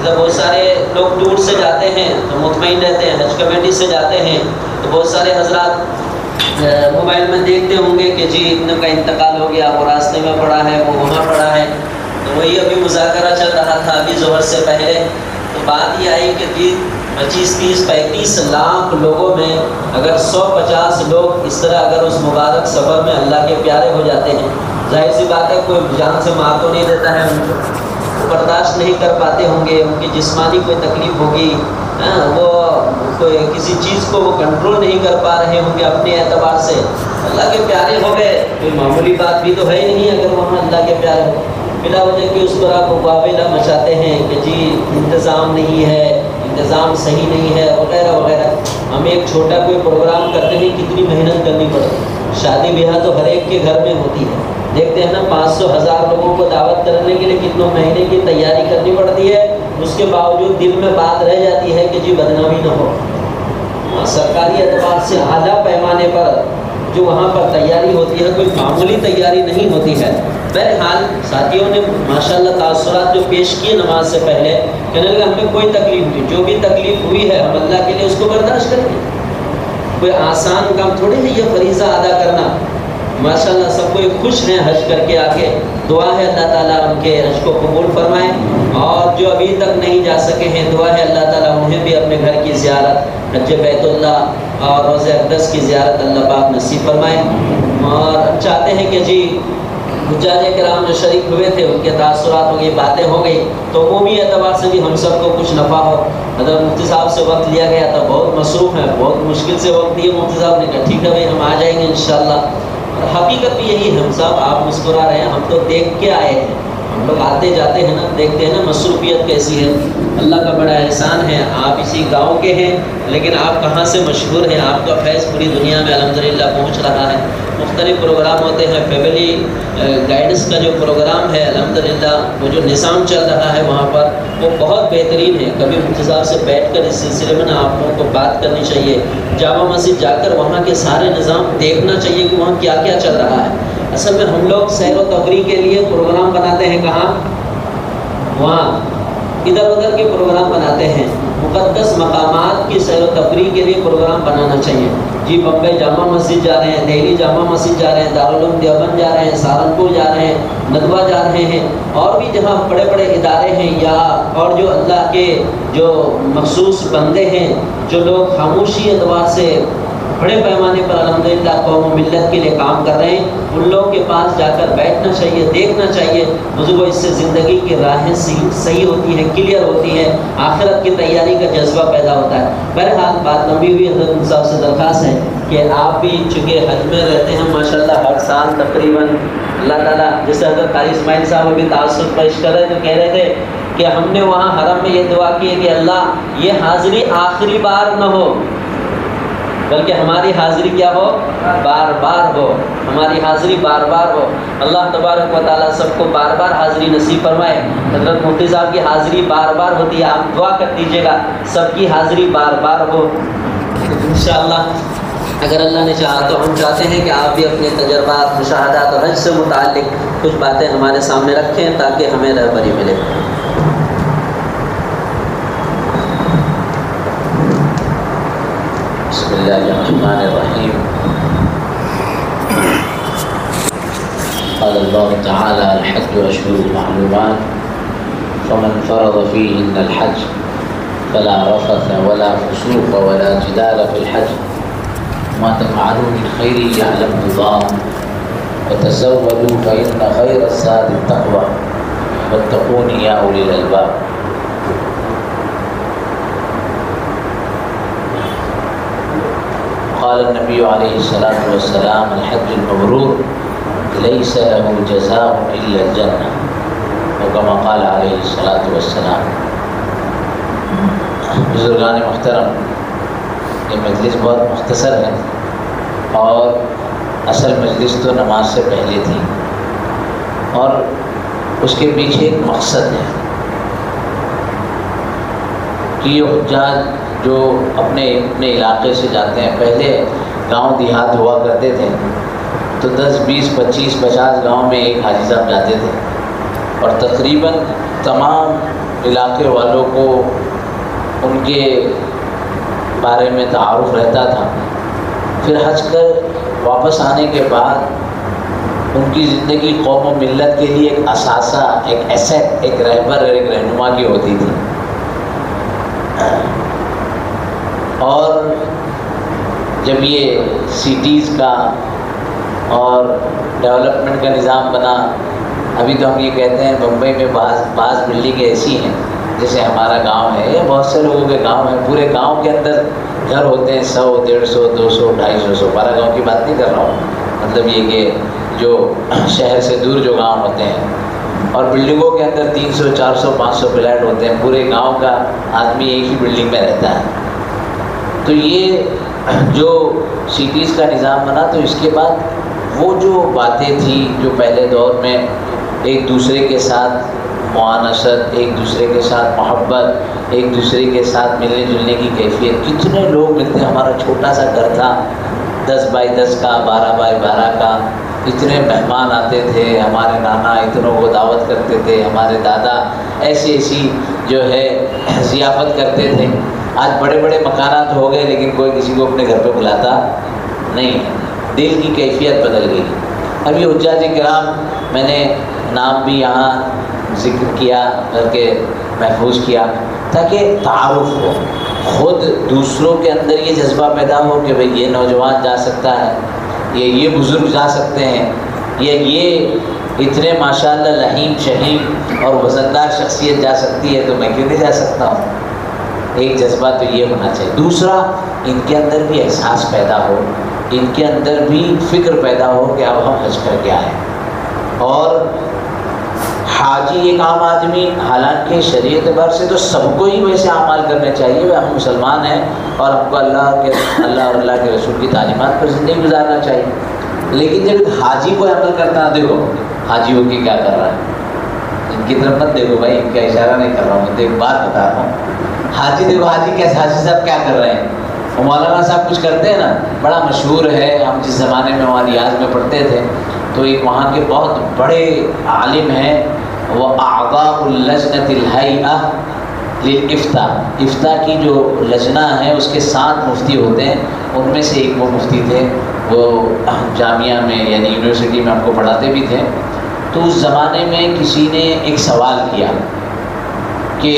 ادھر بہت سارے لوگ ٹور سے جاتے ہیں تو مطمئن رہتے ہیں، حج کمیٹی سے جاتے ہیں تو بہت سارے حضرات موبائل میں دیکھتے ہوں گے کہ جی اتنے کا انتقال ہو گیا، وہ راستے میں پڑا ہے، وہ وہاں پڑا ہے. تو وہی ابھی مذاکرہ چل رہا تھا ابھی ظہر سے پہلے، تو بات یہ آئی کہ جی 25-30-35 لاکھ لوگوں میں اگر 150 لوگ اس طرح اگر اس مبارک سفر میں اللہ کے پیارے ہو جاتے ہیں، ظاہر سی بات ہے کوئی جان سے مار تو نہیں دیتا ہے، ان کو برداشت نہیں کر پاتے ہوں گے، ان کی جسمانی کوئی تکلیف ہوگی، وہ کوئی کسی چیز کو وہ کنٹرول نہیں کر پا رہے ہوں گے اپنے اعتبار سے، اللہ کے پیارے ہو گئے، کوئی معمولی بات بھی تو ہے ہی نہیں اگر وہاں اللہ کے پیارے ہو. بلا وجہ کہ اس پر آپ مقابلہ مچاتے ہیں کہ جی انتظام نہیں ہے، انتظام صحیح نہیں ہے وغیرہ وغیرہ. ہم ایک چھوٹا کوئی پروگرام کرتے ہیں کتنی محنت کرنی پڑتی ہے، شادی بیاہ تو ہر ایک کے گھر میں ہوتی ہے، دیکھتے ہیں نا 500-1000 لوگوں کو دعوت کرنے کے لیے کتنے مہینے کی تیاری کرنی پڑتی ہے، اس کے باوجود دل میں بات رہ جاتی ہے کہ جی بدنامی نہ ہو. سرکاری اعتبار سے اعلیٰ پیمانے پر جو وہاں پر تیاری ہوتی ہے کوئی معمولی تیاری نہیں ہوتی ہے. بہرحال ساتھیوں نے ماشاءاللہ تاثرات جو پیش کیے نماز سے پہلے، کہنے لگا ہمیں کوئی تکلیف نہیں، جو بھی تکلیف ہوئی ہے ہم اللہ کے لیے اس کو برداشت کریں گے، کوئی آسان کام تھوڑی ہے یہ فریضہ ادا کرنا. ماشاءاللہ سب کوئی خوش ہیں حج کر کے آ کے، دعا ہے اللہ تعالیٰ ان کے حج کو قبول فرمائے، اور جو ابھی تک نہیں جا سکے ہیں دعا ہے اللہ تعالیٰ انہیں بھی اپنے گھر کی زیارت، حج بیت اللہ اور روضہ اقدس کی زیارت اللہ پاک نصیب فرمائے. اور چاہتے ہیں کہ جی حجاج کرام جو شریک ہوئے تھے ان کے تاثرات ہو گئی، باتیں ہو گئی، تو عمومی اعتبار سے بھی ہم سب کو کچھ نفع ہو. حضرت مفتی صاحب سے وقت لیا گیا تھا، بہت مصروف ہیں، بہت مشکل سے وقت دیے. مفتی صاحب نے کہا ٹھیک ہے بھائی ہم آ جائیں گے انشاءاللہ. اور حقیقت بھی یہی ہے، ہم صاحب آپ مسکرا رہے ہیں، ہم تو دیکھ کے آئے ہیں، ہم لوگ آتے جاتے ہیں نا، دیکھتے ہیں نا مصروفیت کیسی ہے. اللہ کا بڑا احسان ہے، آپ اسی گاؤں کے ہیں لیکن آپ کہاں سے مشہور ہیں، آپ کا فیض پوری دنیا میں الحمدللہ پہنچ رہا ہے. مختلف پروگرام ہوتے ہیں، فیملی گائیڈنس کا جو پروگرام ہے الحمدللہ وہ جو نظام چل رہا ہے وہاں پر وہ بہت بہترین ہے. کبھی مفتی صاحب سے بیٹھ کر اس سلسلے میں نا آپ لوگوں کو بات کرنی چاہیے، جامع مسجد جا کر وہاں کے سارے نظام دیکھنا چاہیے کہ وہاں کیا کیا چل رہا ہے. اصل میں ہم لوگ سیر و تفریح کے لیے پروگرام بناتے ہیں، کہاں؟ وہاں ادھر ادھر کے پروگرام بناتے ہیں. مقدس مقامات کی سیر و تفریح کے لیے پروگرام بنانا چاہیے. جی بمبئی جامع مسجد جا رہے ہیں، دہلی جامع مسجد جا رہے ہیں، دارالعلوم دیوبند جا رہے ہیں، سہارنپور جا رہے ہیں، ندوہ جا رہے ہیں، اور بھی جہاں بڑے بڑے ادارے ہیں یا اور جو اللہ کے جو مخصوص بندے ہیں جو لوگ خاموشی اعتبار سے بڑے پیمانے پر الحمدللہ قوم و ملت کے لیے کام کر رہے ہیں، ان لوگوں کے پاس جا کر بیٹھنا چاہیے، دیکھنا چاہیے. بزرگوں اس سے زندگی کی راہیں صحیح ہوتی ہیں، کلیئر ہوتی ہیں، آخرت کی تیاری کا جذبہ پیدا ہوتا ہے. بہرحال بات لمبی ہوئی، حضرت صاحب سے درخواست ہے کہ آپ بھی چونکہ حج میں رہتے ہیں ماشاءاللہ ہر سال تقریباً اللہ تعالیٰ، جیسے حضرت قاری اسماعیل صاحب ابھی تاثر پیش کر رہے تو کہہ رہے تھے کہ ہم نے وہاں حرم میں یہ دعا کی ہے کہ اللہ یہ حاضری آخری بار نہ ہو، بلکہ ہماری حاضری کیا ہو؟ بار بار ہو، ہماری حاضری بار بار ہو. اللہ تبارک و تعالیٰ سب کو بار بار حاضری نصیب فرمائے. حضرت مفتی صاحب کی حاضری بار بار ہوتی ہے، آپ دعا کر دیجیے گا سب کی حاضری بار بار ہو انشاءاللہ. اگر اللہ نے چاہا تو ہم چاہتے ہیں کہ آپ بھی اپنے تجربات، مشاہدات اور حج سے متعلق کچھ باتیں ہمارے سامنے رکھیں تاکہ ہمیں رہبری ملے. بسم اللہ الرحمن الرحیم. قال اللہ تعالی الحج اشہر معلومات فمن فرض فیہن الحج فلا رفث ولا فسوق ولا جدال في الحج ما تفعلوا من خير يعلمه الله وتزودوا فإن خير الزاد التقوى واتقون يا أولي الألباب. قال النبي عليه الصلاة والسلام الحج المبرور ليس له جزاء إلا الجنة وكما قال عليه الصلاة والسلام. بزرگان محترم، یہ مجلس بہت مختصر ہے اور اصل مجلس تو نماز سے پہلے تھی اور اس کے پیچھے ایک مقصد ہے کہ یہ حجاج جو اپنے علاقے سے جاتے ہیں، پہلے گاؤں دیہات ہوا کرتے تھے تو 10 20 25 50 گاؤں میں ایک حاجی صاحب جاتے تھے اور تقریباً تمام علاقے والوں کو ان کے بارے میں تعارف رہتا تھا. پھر حج کر واپس آنے کے بعد ان کی زندگی قوم و ملت کے لیے ایک اثاثہ، ایک ایسٹ، ایک رہبر، ایک رہنما کی ہوتی تھی. اور جب یہ سٹیز کا اور ڈیولپمنٹ کا نظام بنا، ابھی تو ہم یہ کہتے ہیں بمبئی میں بعض بلڈنگیں ایسی ہیں جیسے ہمارا گاؤں ہے یا بہت سے لوگوں کے گاؤں ہیں، پورے گاؤں کے اندر گھر ہوتے ہیں 100 150 200 250 بارہ گاؤں کی بات نہیں کر رہا ہوں، مطلب یہ کہ جو شہر سے دور جو گاؤں ہوتے ہیں، اور بلڈنگوں کے اندر 300 400 500 فلیٹ ہوتے ہیں، پورے گاؤں کا آدمی ایک ہی بلڈنگ میں رہتا ہے. تو یہ جو سٹیز کا نظام بنا، تو اس کے بعد وہ جو باتیں تھیں جو پہلے دور میں ایک دوسرے کے ساتھ معانست، ایک دوسرے کے ساتھ محبت، ایک دوسرے کے ساتھ ملنے جلنے کی کیفیت، کتنے لوگ ملتے ہیں. ہمارا چھوٹا سا گھر تھا 10 بائی 10 کا، 12 بائی 12 کا، اتنے مہمان آتے تھے، ہمارے نانا اتنوں کو دعوت کرتے تھے، ہمارے دادا ایسی جو ہے ضیافت کرتے تھے. آج بڑے بڑے مکانات ہو گئے لیکن کوئی کسی کو اپنے گھر پہ بلاتا نہیں ہے، دل کی کیفیت بدل گئی. ابھی حجاج کرام میں نے نام بھی یہاں ذکر کیا بلکہ محفوظ کیا تاکہ تعارف ہو، خود دوسروں کے اندر یہ جذبہ پیدا ہو کہ بھئی یہ نوجوان جا سکتا ہے، یہ بزرگ جا سکتے ہیں، یہ اتنے ماشاءاللہ لحیم شہیم اور وزندار شخصیت جا سکتی ہے تو میں کیوں نہیں جا سکتا ہوں. ایک جذبہ تو یہ ہونا چاہیے. دوسرا، ان کے اندر بھی احساس پیدا ہو، ان کے اندر بھی فکر پیدا ہو کہ اب ہم حج کر کے آئیں. اور حاجی ایک عام آدمی، حالانکہ شریعت اعتبار سے تو سب کو ہی ویسے اعمال کرنے چاہیے، ہم مسلمان ہیں اور ہم کو اللہ اور اللہ کے رسول کی تعلیمات پر زندگی گزارنا چاہیے. لیکن جب حاجی کو عمل کرتا ہے، دیکھو حاجی ہو کے کیا کر رہا ہے، ان کی طرف مت دیکھو بھائی، ان کا اشارہ نہیں کر رہا ہوں، میں ایک بات بتا رہا ہوں. حاجی دیکھو، حاجی صاحب کیا کر رہے ہیں. مولانا صاحب کچھ کرتے ہیں نا، بڑا مشہور ہے، ہم جس زمانے میں وہاں ریاض میں پڑھتے تھے تو ایک وہاں کے بہت بڑے عالم ہیں، وہ اعضاء اللجنۃ الہیئہ للافتاء، افتاء کی جو لجنہ ہے اس کے 7 مفتی ہوتے ہیں، ان میں سے ایک وہ مفتی تھے. وہ جامعہ میں یعنی یونیورسٹی میں ہم کو پڑھاتے بھی تھے. تو اس زمانے میں کسی نے ایک سوال کیا کہ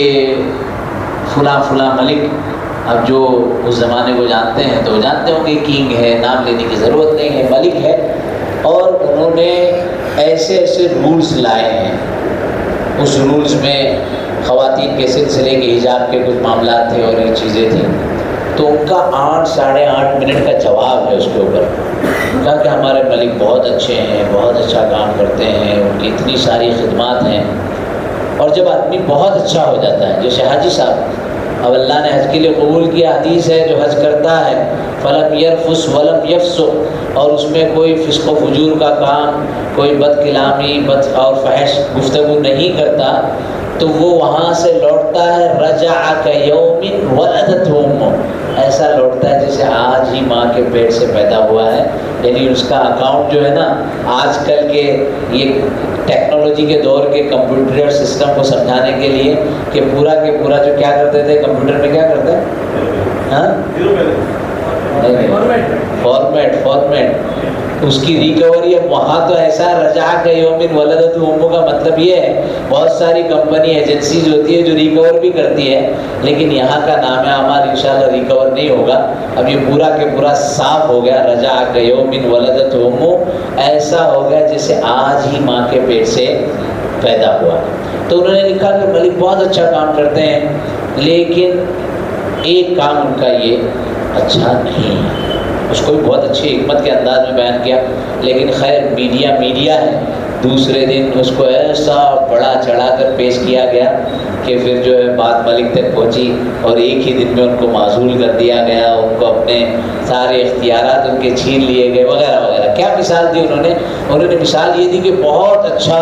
فلاں ملک، اب جو اس زمانے کو جانتے ہیں تو جانتے ہوں گے کنگ ہے، نام لینے کی ضرورت نہیں ہے، ملک ہے، اور انہوں نے ایسے رولز لائے ہیں. اس رولز میں خواتین کے سلسلے کے حجاب کے کچھ معاملات تھے اور یہ چیزیں تھیں. تو ان کا 8 ساڑھے 8 منٹ کا جواب ہے اس کے اوپر. کہا کہ ہمارے ملک بہت اچھے ہیں، بہت اچھا کام کرتے ہیں، ان کی اتنی ساری خدمات ہیں. اور جب آدمی بہت اچھا ہو جاتا ہے، جیسے حاجی صاحب، اب اللہ نے حج کے لیے قبول کیا، حدیث ہے جو حج کرتا ہے فلم یرفس ولم یفسق، اور اس میں کوئی فسق و فجور کا کام، کوئی بد کلامی، بد اور فحش گفتگو نہیں کرتا، تو وہ وہاں سے لوٹتا ہے رجع کیوم ولدتہ امہ، ایسا لوٹتا ہے جیسے آج ہی ماں کے پیٹ سے پیدا ہوا ہے. یعنی اس کا اکاؤنٹ جو ہے نا، آج کل کے یہ ٹیکنالوجی کے دور کے کمپیوٹر سسٹم کو سمجھانے کے لیے کہ پورا کے پورا جو کیا کرتے تھے کمپیوٹر میں، کیا کرتے ہیں، ہاں فارمیٹ، اس کی ریکوری. اب وہاں تو ایسا رجع کیوم ولدتہ امہ کا مطلب یہ ہے، بہت ساری کمپنی ایجنسیز ہوتی ہے جو ریکور بھی کرتی ہے، لیکن یہاں کا نام اعمال انشاءاللہ ریکور نہیں ہوگا. اب یہ پورا کے پورا صاف ہو گیا، رجع کیوم ولدتہ امہ، ایسا ہو گیا جیسے آج ہی ماں کے پیٹ سے پیدا ہوا. تو انہوں نے لکھا کہ ملک بہت اچھا کام کرتے ہیں، لیکن ایک کام ان کا یہ اچھا نہیں ہے. اس کو بھی بہت اچھی حکمت کے انداز میں بیان کیا، لیکن خیر میڈیا ہے. دوسرے دن اس کو ایسا بڑا چڑھا کر پیش کیا گیا کہ پھر جو ہے بات ملک تک پہنچی اور ایک ہی دن میں ان کو معزول کر دیا گیا، ان کو اپنے سارے اختیارات ان کے چھین لیے گئے وغیرہ وغیرہ. کیا مثال دی انہوں نے مثال یہ دی کہ بہت اچھا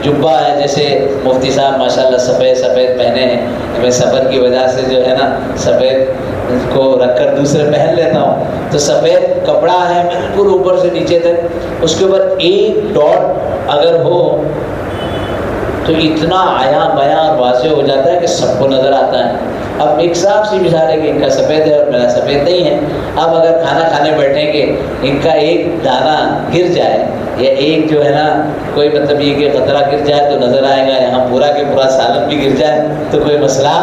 جبہ ہے، جیسے مفتی صاحب ماشاءاللہ سفید پہنے ہیں، میں سفر کی وجہ سے جو ہے نا سفید کو رکھ کر دوسرے پہن لیتا ہوں، تو سفید کپڑا ہے بالکل اوپر سے نیچے تک، اس کے اوپر ایک ڈاٹ اگر ہو تو اتنا آیا بیاں اور واضح ہو جاتا ہے کہ سب کو نظر آتا ہے۔ اب ایک صاف سی مثال ہے کہ ان کا سفید ہے اور میرا سفید نہیں ہے۔ اب اگر کھانا کھانے بیٹھیں گے، ان کا ایک دانہ گر جائے یا ایک جو ہے نا کوئی مطلب یہ کہ قطرہ گر جائے تو نظر آئے گا، یہاں پورا کے پورا سالن بھی گر جائے تو کوئی مسئلہ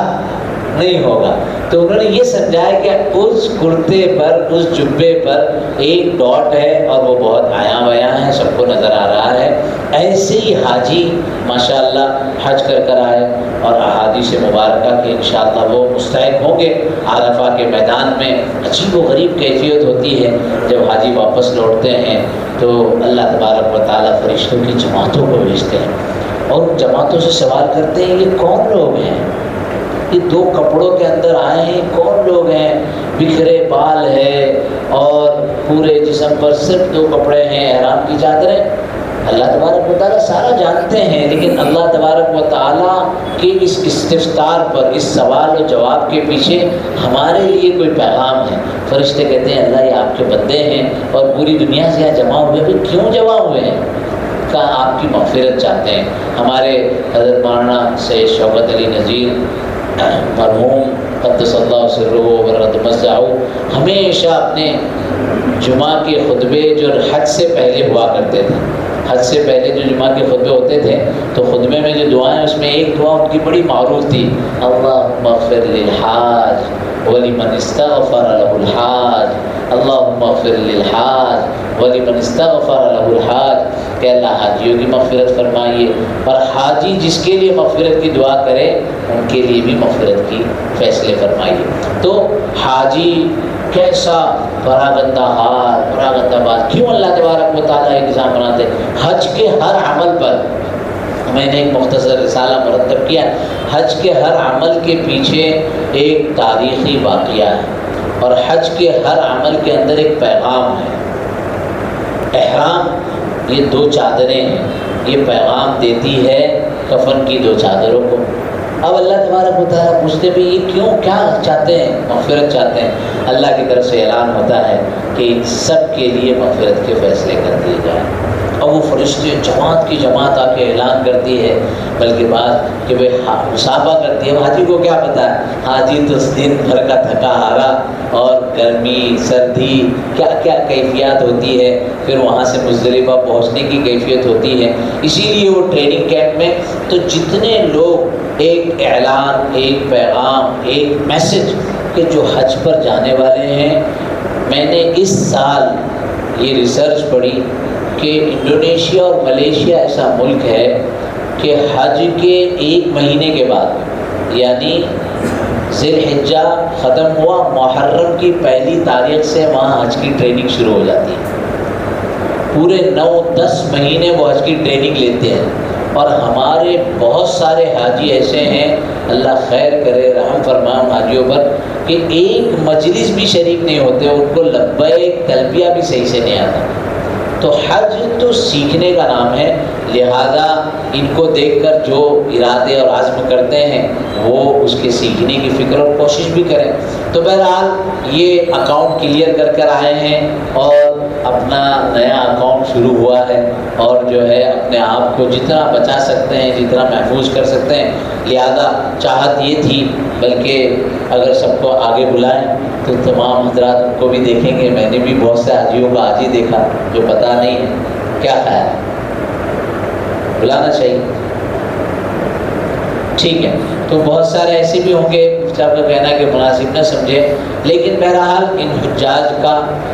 نہیں ہوگا۔ تو انہوں نے یہ سمجھا ہے کہ اس کرتے پر، اس جبے پر ایک ڈاٹ ہے اور وہ بہت آیا بیاں ہے، سب کو نظر آ رہا ہے۔ ایسے ہی حاجی ماشاءاللہ حج کر آئے اور احادیث مبارکہ کے انشاءاللہ وہ مستحق ہوں گے۔ عرفہ کے میدان میں عجیب و غریب کیفیت ہوتی ہے جب حاجی واپس لوٹتے ہیں تو اللہ تبارک و تعالیٰ فرشتوں کی جماعتوں کو بھیجتے ہیں اور جماعتوں سے سوال کرتے ہیں یہ کون لوگ ہیں، یہ دو کپڑوں کے اندر آئے ہیں، کون لوگ ہیں؟ بکھرے بال ہے اور پورے جسم پر صرف دو کپڑے ہیں، احرام کی چادریں۔ اللہ تبارک و تعالیٰ سارا جانتے ہیں، لیکن اللہ تبارک و تعالیٰ کے اس استفسار پر، اس سوال و جواب کے پیچھے ہمارے لیے کوئی پیغام ہے۔ فرشتے کہتے ہیں اللہ یہ آپ کے بندے ہیں اور پوری دنیا سے یہاں جمع ہوئے، بھی کیوں جمع ہوئے ہیں؟ کہا آپ کی مغفرت چاہتے ہیں۔ ہمارے حضرت مولانا سید شوکت علی نذیر مرحوم قدس اللہ سرہ وبرکاتہ مسجعو ہمیشہ اپنے جمعہ کے خطبے جو حج سے پہلے ہوا کرتے تھے، حج سے پہلے جو جمعہ کے خطبے ہوتے تھے تو خطبے میں جو دعائیں، اس میں ایک دعا ان کی بڑی معروف تھی، اللہم اغفر للحاج ولمن استغفر له الحاج، اللہم اغفر للحاج ولمن استغفر له الحاج، کہ اللہ حاجیوں کی مغفرت فرمائیے اور حاجی جس کے لیے مغفرت کی دعا کرے ان کے لیے بھی مغفرت کی فیصلے فرمائیے۔ تو حاجی کیسا پراگندہ حال، پراگندہ بات، کیوں اللہ تبارک و تعالیٰ ایک نظام بناتے ہیں؟ حج کے ہر عمل پر میں نے ایک مختصر رسالہ مرتب کیا، حج کے ہر عمل کے پیچھے ایک تاریخی واقعہ ہے اور حج کے ہر عمل کے اندر ایک پیغام ہے۔ احرام یہ دو چادریں ہیں، یہ پیغام دیتی ہے کفن کی دو چادروں کو۔ اب اللہ تبارک و تعالیٰ پوچھتے بھی یہ کیوں، کیا چاہتے ہیں؟ مغفرت چاہتے ہیں۔ اللہ کی طرف سے اعلان ہوتا ہے کہ ان سب کے لیے مغفرت کے فیصلے کر دیے جائیں۔ اور وہ فرشتے جماعت کی جماعت آ کے اعلان کرتی ہے، بلکہ بات کہ بھائی مصابہ کرتی ہے۔ حاجی کو کیا پتہ ہے، حاجی تو دن بھر کا تھکا ہارا اور گرمی سردی کیا کیا کیفیات ہوتی ہے، پھر وہاں سے مزدلفہ پہنچنے کی کیفیت ہوتی ہے۔ اسی لیے وہ ٹریننگ کیمپ میں تو جتنے لوگ ایک اعلان، ایک پیغام، ایک میسج کہ جو حج پر جانے والے ہیں، میں نے اس سال یہ ریسرچ پڑھی کہ انڈونیشیا اور ملیشیا ایسا ملک ہے کہ حج کے 1 مہینے کے بعد، یعنی ذی الحجہ ختم ہوا، محرم کی 1 تاریخ سے وہاں حج کی ٹریننگ شروع ہو جاتی ہے۔ پورے 9-10 مہینے وہ حج کی ٹریننگ لیتے ہیں اور ہمارے بہت سارے حاجی ایسے ہیں، اللہ خیر کرے، رحم فرمائے حاجیوں پر، کہ ایک مجلس بھی شریک نہیں ہوتے، ان کو لبیک تلبیہ بھی صحیح سے نہیں آتا۔ تو حج تو سیکھنے کا نام ہے، لہذا ان کو دیکھ کر جو ارادے اور عزم کرتے ہیں وہ اس کے سیکھنے کی فکر اور کوشش بھی کریں۔ تو بہرحال یہ اکاؤنٹ کلیئر کر آئے ہیں اور اپنا نیا اکاؤنٹ شروع ہوا ہے اور جو ہے اپنے آپ کو جتنا بچا سکتے ہیں، جتنا محفوظ کر سکتے ہیں، لہذا چاہت یہ تھی بلکہ اگر سب کو آگے بلائیں تو تمام حضرات ان کو بھی دیکھیں گے۔ میں نے بھی بہت سے حاجیوں کو آج ہی دیکھا جو پتہ نہیں ہے، کیا خیال ہے؟ بلانا چاہیے، ٹھیک ہے۔ تو بہت سارے ایسے بھی ہوں گے صاحب کا کہنا ہے کہ مناسب نہ سمجھے، لیکن بہرحال ان حجاج کا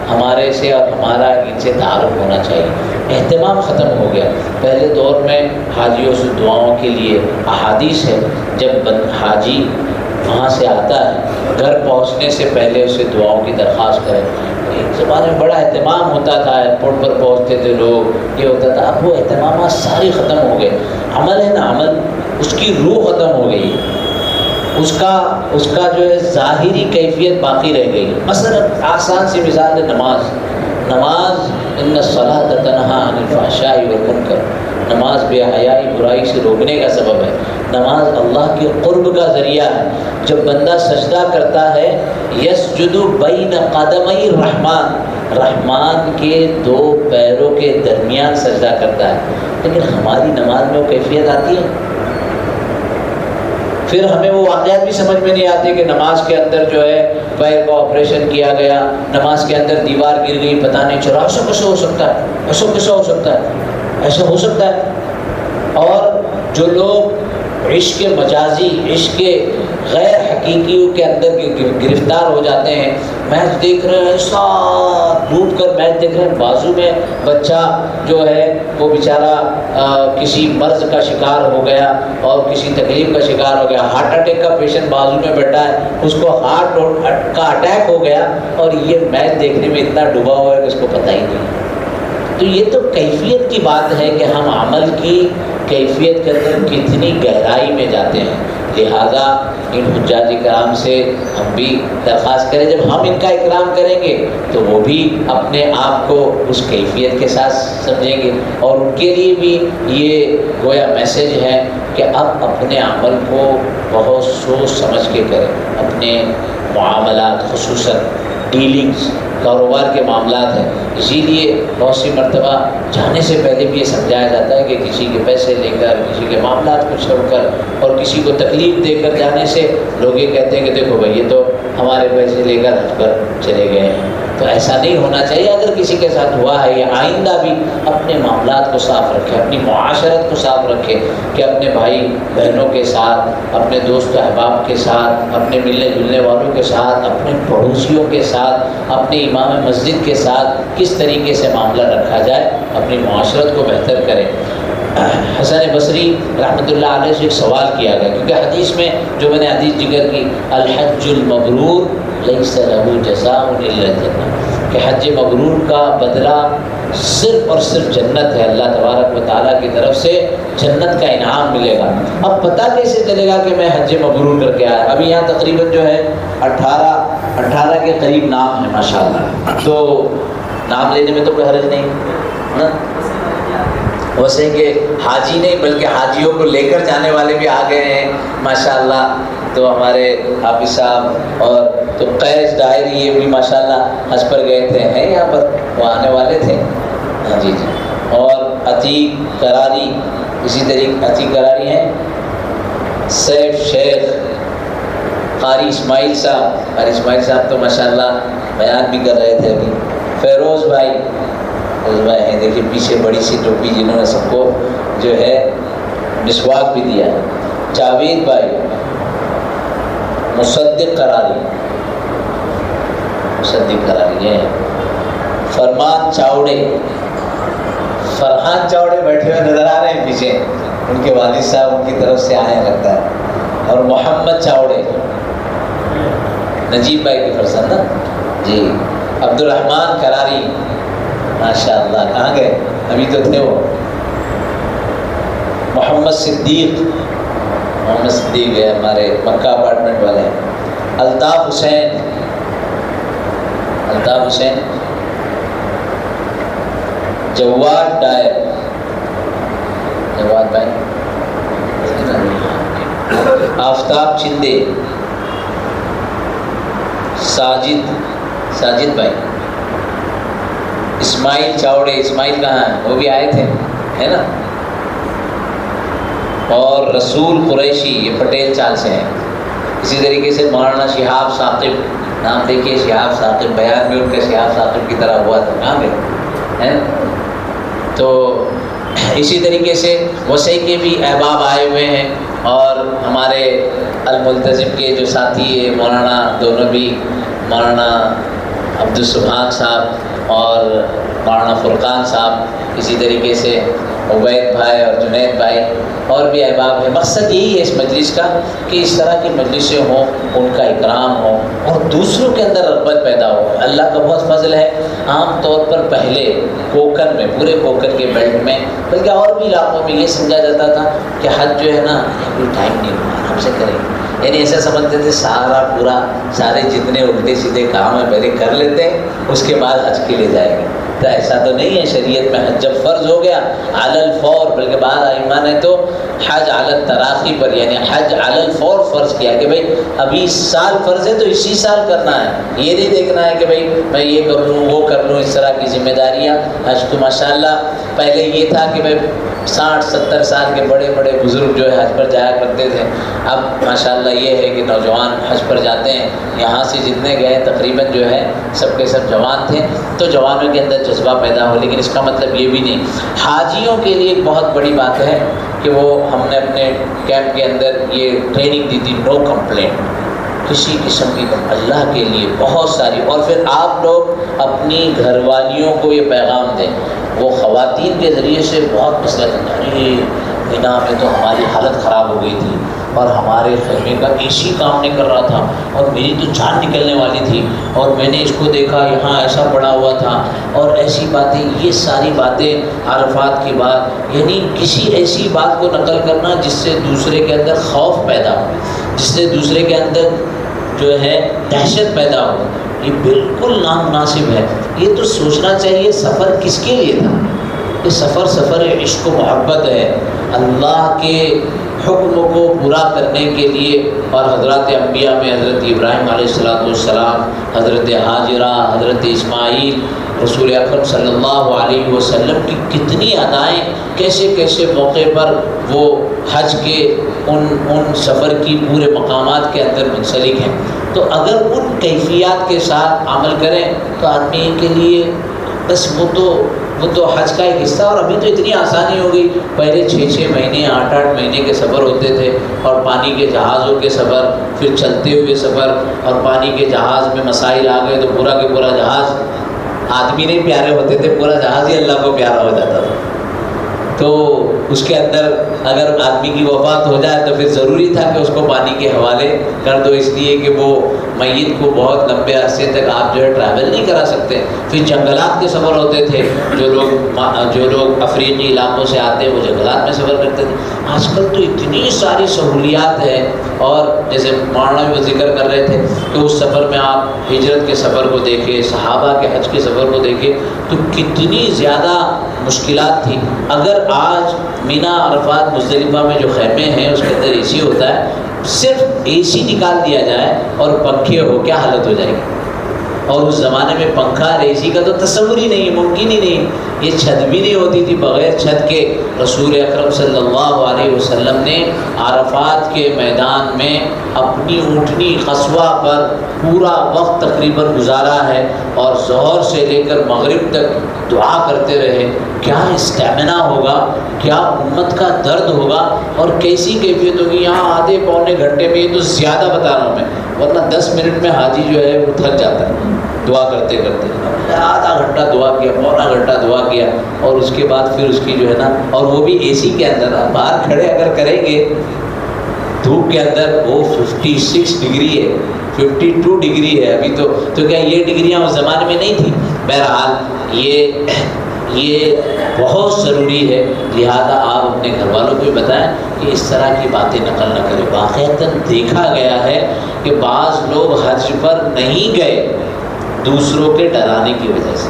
ہمارے سے اور ہمارا ان سے تعارف ہونا چاہیے۔ اہتمام ختم ہو گیا۔ پہلے دور میں حاجیوں سے دعاؤں کے لیے احادیث ہے، جب حاجی وہاں سے آتا ہے گھر پہنچنے سے پہلے اسے دعاؤں کی درخواست کرے۔ ایک زمانے میں بڑا اہتمام ہوتا تھا، ایئرپورٹ پر پہنچتے تھے لوگ، یہ ہوتا تھا۔ اب وہ اہتمامات سارے ختم ہو گئے۔ عمل ہے نا، عمل اس کی روح ختم ہو گئی، اس کا جو ہے ظاہری کیفیت باقی رہ گئی۔ مثلا آسان سی مثال ہے نماز۔ ان الصلاۃ تنہی عن الفحشاء والمنکر، نماز بے حیائی برائی سے روکنے کا سبب ہے۔ نماز اللہ کے قرب کا ذریعہ ہے۔ جب بندہ سجدہ کرتا ہے، یسجد بین قدمی الرحمن، رحمان کے 2 پیروں کے درمیان سجدہ کرتا ہے، لیکن ہماری نماز میں وہ کیفیت آتی ہے؟ پھر ہمیں وہ واقعات بھی سمجھ میں نہیں آتے کہ نماز کے اندر جو ہے پیر کا آپریشن کیا گیا، نماز کے اندر دیوار گر گئی، پتہ نہیں چلا، ایسا کیسے ہو سکتا ہے، ایسا کیسا ہو سکتا ہے، ایسا ہو سکتا ہے۔ اور جو لوگ عشق مجازی، عشق غیر حقیقیوں کے اندر گرفتار ہو جاتے ہیں، میچ دیکھ رہے ہیں، ایسا ڈوب کر میچ دیکھ رہے ہیں، بازو میں بچہ جو ہے وہ بیچارہ کسی مرض کا شکار ہو گیا اور کسی تکلیف کا شکار ہو گیا، ہارٹ اٹیک کا پیشنٹ بازو میں بیٹھا ہے، اس کو ہارٹ کا اٹیک ہو گیا اور یہ میچ دیکھنے میں اتنا ڈوبا ہوا ہے کہ اس کو پتہ ہی نہیں۔ تو یہ تو کیفیت کی بات ہے کہ ہم عمل کی کیفیت کے اندر کتنی گہرائی میں جاتے ہیں۔ لہذا ان حجاج کرام سے ہم بھی درخواست کریں، جب ہم ان کا اکرام کریں گے تو وہ بھی اپنے آپ کو اس کیفیت کے ساتھ سمجھیں گے، اور ان کے لیے بھی یہ گویا میسیج ہے کہ اب اپنے عمل کو بہت سوچ سمجھ کے کریں، اپنے معاملات خصوصاً ڈیلنگز، کاروبار کے معاملات ہیں۔ اسی لیے بہت سی مرتبہ جانے سے پہلے بھی یہ سمجھایا جاتا ہے کہ کسی کے پیسے لے کر، کسی کے معاملات کو چھوڑ کر اور کسی کو تکلیف دے کر جانے سے لوگ یہ کہتے ہیں کہ دیکھو بھائی یہ تو ہمارے پیسے لے کر ہٹ کر چلے گئے ہیں۔ تو ایسا نہیں ہونا چاہیے۔ اگر کسی کے ساتھ ہوا ہے یا آئندہ بھی اپنے معاملات کو صاف رکھے، اپنی معاشرت کو صاف رکھے کہ اپنے بھائی بہنوں کے ساتھ، اپنے دوست احباب کے ساتھ، اپنے ملنے جلنے والوں کے ساتھ، اپنے پڑوسیوں کے ساتھ، اپنے امام مسجد کے ساتھ کس طریقے سے معاملہ رکھا جائے، اپنی معاشرت کو بہتر کرے۔ حسن بصری رحمۃ اللہ علیہ سے ایک سوال کیا گیا، کیونکہ حدیث میں جو میں نے حدیث ذکر کی، الحج المبرور لیس لہ جزاء الا الجنہ، کہ حج مبرور کا بدلہ صرف اور صرف جنت ہے، اللہ تبارک و تعالیٰ کی طرف سے جنت کا انعام ملے گا۔ اب پتہ کیسے چلے گا کہ میں حج مبرور کر کے آیا؟ ابھی یہاں تقریباً جو ہے 18 کے قریب نام ہے ماشاءاللہ، تو نام لینے میں تو کوئی حرج نہیں نا، ویسے کہ حاجی نہیں بلکہ حاجیوں کو لے کر جانے والے بھی آ گئے ہیں ماشاءاللہ۔ تو ہمارے حافظ صاحب اور تو قیس ڈائری یہ بھی ماشاءاللہ حج پر گئے تھے، ہیں یہاں پر، وہ آنے والے تھے، ہاں جی جی۔ اور عتیق قراری، اسی طریقے عتیق قراری ہیں، سیف شیخ، قاری اسماعیل صاحب تو ماشاءاللہ بیان بھی کر رہے تھے ابھی، فیروز بھائی ہیں، دیکھیے پیچھے بڑی سی ٹوپی جنہوں نے سب کو جو ہے مسواک بھی دیا ہے، جاوید بھائی، مصدق قراری ہیں، فرحان چاوڑے بیٹھے ہوئے نظر آ رہے ہیں پیچھے، ان کے والد صاحب ان کی طرف سے آئے لگتا ہے، اور محمد چاوڑے نجیب بھائی کی فرزند نا جی، عبد الرحمن قراری ماشاءاللہ، کہاں گئے؟ ابھی تو تھے وہ، محمد صدیق ہے ہمارے مکہ اپارٹمنٹ والے ہیں، الطاف حسین، جواد بھائی، آفتاب چندے، ساجد بھائی، اسماعیل چاوڑے، اسماعیل کہاں ہیں؟ وہ بھی آئے تھے، ہے نا، اور رسول قریشی، یہ پٹیل چال سے ہیں۔ اسی طریقے سے مولانا شہاب ثاقب، نام دیکھیے شہاب ثاقب، بیان میں ان کا شہاب ثاقب کی طرح ہوا تھا، کہاں گئے ہیں؟ تو اسی طریقے سے وسیع کے بھی احباب آئے ہوئے ہیں، اور ہمارے الملتزم کے جو ساتھی ہیں مولانا، دونوں بھی مولانا عبدالسبحان صاحب اور مولانا فرقان صاحب، اسی طریقے سے عبید بھائی اور جنید بھائی اور بھی احباب ہیں۔ مقصد یہی ہے اس مجلس کا کہ اس طرح کی مجلسیں ہوں، ان کا اکرام ہو اور دوسروں کے اندر رغبت پیدا ہو۔ اللہ کا بہت فضل ہے، عام طور پر پہلے کوکن میں، پورے کوکن کے بیلٹ میں، بلکہ اور بھی علاقوں میں یہ سمجھا جاتا تھا کہ حج جو ہے نا کوئی ٹائم نہیں ہوا، آرام سے کریں، یعنی ایسا سمجھتے تھے سارے جتنے الٹے سیدھے کام ہیں پہلے کر لیتے ہیں، اس کے بعد حج کے لیے جائیں گے۔ تو ایسا تو نہیں ہے شریعت میں حج جب فرض ہو گیا علی الفور، بلکہ بعض ائمہ نے تو حج علی التراخی پر، یعنی حج علی الفور فرض کیا کہ بھائی ابھی سال فرض ہے تو اسی سال کرنا ہے، یہ نہیں دیکھنا ہے کہ بھائی میں یہ کر لوں وہ کر لوں، اس طرح کی ذمہ داریاں۔ حج تو ماشاءاللہ پہلے یہ تھا کہ بھائی 60-70 سال کے بڑے بڑے بزرگ جو ہے حج پر جایا کرتے تھے، اب ماشاءاللہ یہ ہے کہ نوجوان حج پر جاتے ہیں۔ یہاں سے جتنے گئے تقریباً جو ہے سب کے سب جوان تھے، تو جوانوں کے اندر جذبہ پیدا ہو، لیکن اس کا مطلب یہ بھی نہیں۔ حاجیوں کے لیے ایک بہت بڑی بات ہے کہ وہ ہم نے اپنے کیمپ کے اندر یہ ٹریننگ دی تھی، نو کمپلینٹ، کسی قسم کی اللہ کے لیے بہت ساری۔ اور پھر آپ لوگ اپنی گھر والیوں کو یہ پیغام دیں، وہ خواتین کے ذریعے سے بہت مسئلہ کرتا ہے، مینا میں تو ہماری حالت خراب ہو گئی تھی اور ہمارے خیمے کا اے سی کام نہیں کر رہا تھا اور میری تو جان نکلنے والی تھی اور میں نے اس کو دیکھا یہاں ایسا پڑا ہوا تھا اور ایسی باتیں، یہ ساری باتیں عرفات کی بات، یعنی کسی ایسی بات کو نقل کرنا جس سے دوسرے کے اندر خوف پیدا ہو، جس سے دوسرے کے اندر جو ہے دہشت پیدا ہو، یہ بالکل نامناسب ہے۔ یہ تو سوچنا چاہیے سفر کس کے لیے تھا؟ یہ سفر عشق و محبت ہے، اللہ کے حکم کو پورا کرنے کے لیے۔ اور حضرات انبیاء میں حضرت ابراہیم علیہ السلام، حضرت حاجرہ، حضرت اسماعیل، رسول اکرم صلی اللہ علیہ وسلم کی کتنی ادائیں، کیسے کیسے موقع پر وہ حج کے ان سفر کی پورے مقامات کے اندر منسلک ہیں۔ تو اگر ان کیفیات کے ساتھ عمل کریں تو آدمی کے لیے بس وہ تو حج کا ایک حصہ۔ اور ابھی تو اتنی آسانی ہو گئی، پہلے 6 مہینے 8 مہینے کے سفر ہوتے تھے، اور پانی کے جہازوں کے سفر، پھر چلتے ہوئے سفر، اور پانی کے جہاز میں مسائل آ گئے تو پورا کے پورا جہاز، آدمی نہیں پیارے ہوتے تھے، پورا جہاز ہی اللہ کو پیارا ہو جاتا تھا۔ تو اس کے اندر اگر آدمی کی وفات ہو جائے تو پھر ضروری تھا کہ اس کو پانی کے حوالے کر دو، اس لیے کہ وہ میت کو بہت لمبے عرصے تک آپ جو ہے ٹریول نہیں کرا سکتے۔ پھر جنگلات کے سفر ہوتے تھے، جو لوگ افریقی علاقوں سے آتے ہیں وہ جنگلات میں سفر کرتے تھے۔ آج کل تو اتنی ساری سہولیات ہیں، اور جیسے مولانا بھی وہ ذکر کر رہے تھے کہ اس سفر میں آپ ہجرت کے سفر کو دیکھیں، صحابہ کے حج کے سفر کو دیکھیں تو کتنی زیادہ مشکلات تھی۔ اگر آج مینا، عرفات، مزدلفہ میں جو خیمے ہیں اس کے اندر اے سی ہوتا ہے، صرف اے سی نکال دیا جائے اور پنکھے ہو، کیا حالت ہو جائے گی؟ اور اس زمانے میں پنکھا اور اے سی کا تو تصور ہی نہیں، ممکن ہی نہیں، یہ چھت بھی نہیں ہوتی تھی۔ بغیر چھت کے رسول اکرم صلی اللہ علیہ وسلم نے عرفات کے میدان میں اپنی اونٹنی قصوہ پر پورا وقت تقریباً گزارا ہے، اور ظہر سے لے کر مغرب تک دعا کرتے رہے۔ کیا اسٹیمنا ہوگا، کیا امت کا درد ہوگا، اور کیسی کیفیت ہوگی۔ یہاں آدھے پونے گھنٹے میں، یہ تو زیادہ بتا رہا ہوں میں، ورنہ 10 منٹ میں حاجی جو ہے وہ تھک جاتا ہے دعا کرتے کرتے۔ آدھا گھنٹہ دعا کیا، پونا گھنٹہ دعا کیا، اور اس کے بعد پھر اس کی جو ہے نا، اور وہ بھی اے سی کے اندر، باہر کھڑے اگر کریں گے دھوپ کے اندر، وہ 56 ڈگری ہے، 52 ڈگری ہے ابھی تو کیا یہ ڈگریاں اس زمانے میں نہیں تھی؟ بہرحال یہ بہت ضروری ہے، لہذا آپ اپنے گھر والوں کو بھی بتائیں کہ اس طرح کی باتیں نقل نہ کریں۔ واقعتاً دیکھا گیا ہے کہ بعض لوگ حج پر نہیں گئے دوسروں کے ڈرانے کی وجہ سے۔